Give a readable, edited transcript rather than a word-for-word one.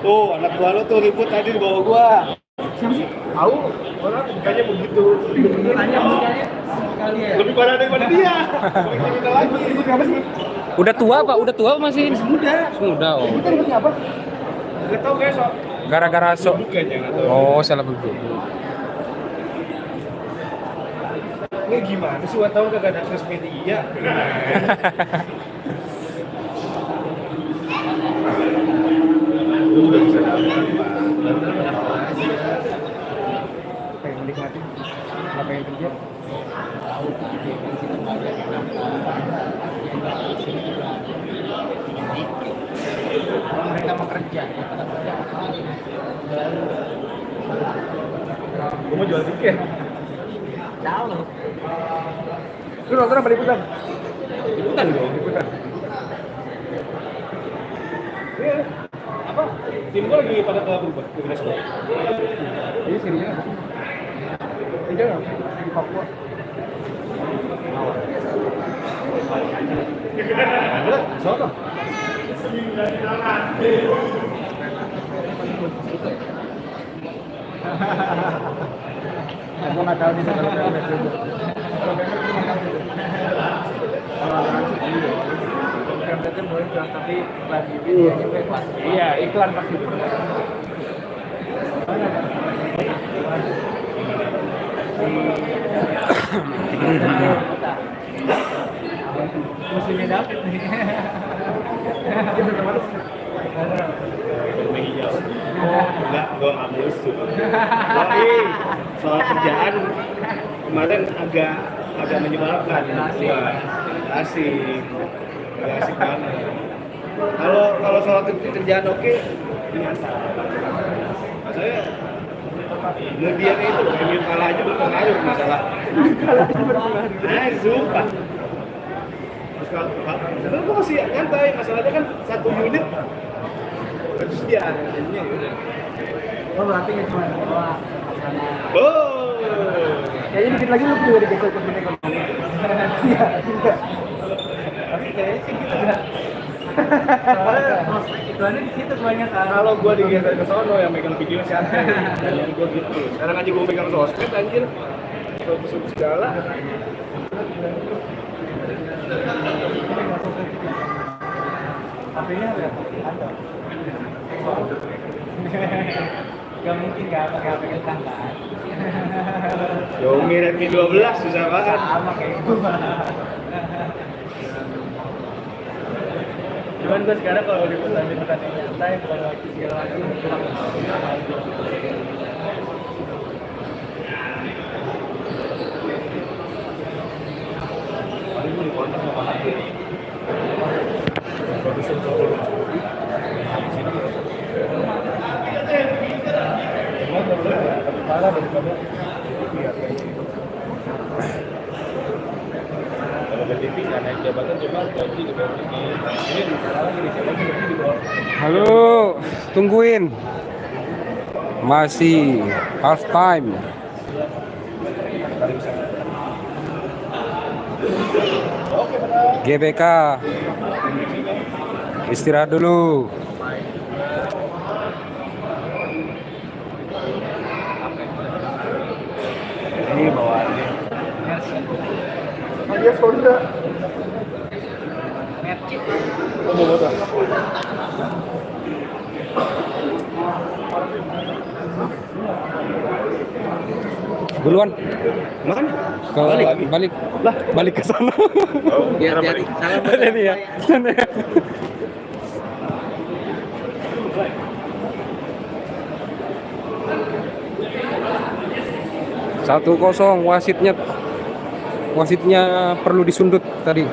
Tuh, anak gua lu tuh ribut tadi di bawah gua. Siapa sih? Tahu, orang mukanya begitu. Tanya mukanya sekali ya. Lebih parah daripada dia. Lebih kriminal lagi. Ribut apa sih? Udah tua Pak? Udah tua masih? Masih muda. Muda oh. Kita ributnya apa? Gak tau guys, so. Gara-gara sok. Bukannya nggak tahu. Oh, salah bentuk. Ini gimana sih? Gua tahu kagak ada akses media. Lu udah bisa dapat, Pak. Pengen menikmati. Nggak pengen kerja. Kalau mereka mau kerja, Gua mau jual tiket. jauh loh. Lu nonton apa liputan? Liputan dong, liputan. Iya. Apa? Tim gua lagi pada ke berubah, ke Glasgow. Ini serinya apa? Ini kan di Papua. Ada, sono. Aku nggak tahu nih kalau PMS itu. Kalau PMS itu nggak tahu. Kalau PMS itu boleh bilang tapi lagi videonya bebas. Iya, iklan pasti. Musimnya dapet nih. Hijau. Enggak, gua nggak musuh. Tapi soal kerjaan kemarin agak menyebalkan. Asik banget. Kalau soal kerjaan oke, biasa. Saya kemudian itu MU kalah aja berpengaruh masalah. Nah, sumpah. Terus gue masih nyantai, masalahnya kan satu unit terus dia jadinya yaudah. Oh berarti nggak cuma bawa Oh, kayaknya dikit lagi lu juga digeser ke tim ekonomi. Iya, iya. Tapi kayaknya sih gitu dah. Soalnya iklannya di situ kebanyakan. kalau gue digeser ke sono yang megang video siapa? Dan gue gitu. Sekarang aja gue megang sosmed anjir. Fokus segala. HP-nya ada. Gak mungkin gak pakai HP kentang kan? Xiaomi Redmi 12 susah banget. Sama kayak gua. Cuman gue sekarang kalau liputan yang nyantai, bukan lagi segala macam kurang. Paling gue di kontak sama lagi. Produser solo. Parah daripada kalau ke TV nggak naik jabatan cuma gaji ini sekarang ini siapa sih di bawah. Halo, tungguin. Masih half time. GBK. Istirahat dulu. Ini bawaannya. Dia Honda. Oh, mau motor. Duluan. Makan? Ke balik. Lah, balik ke sana. Biar hati. Salam Jadi ya. 1-0 wasitnya perlu disundut tadi.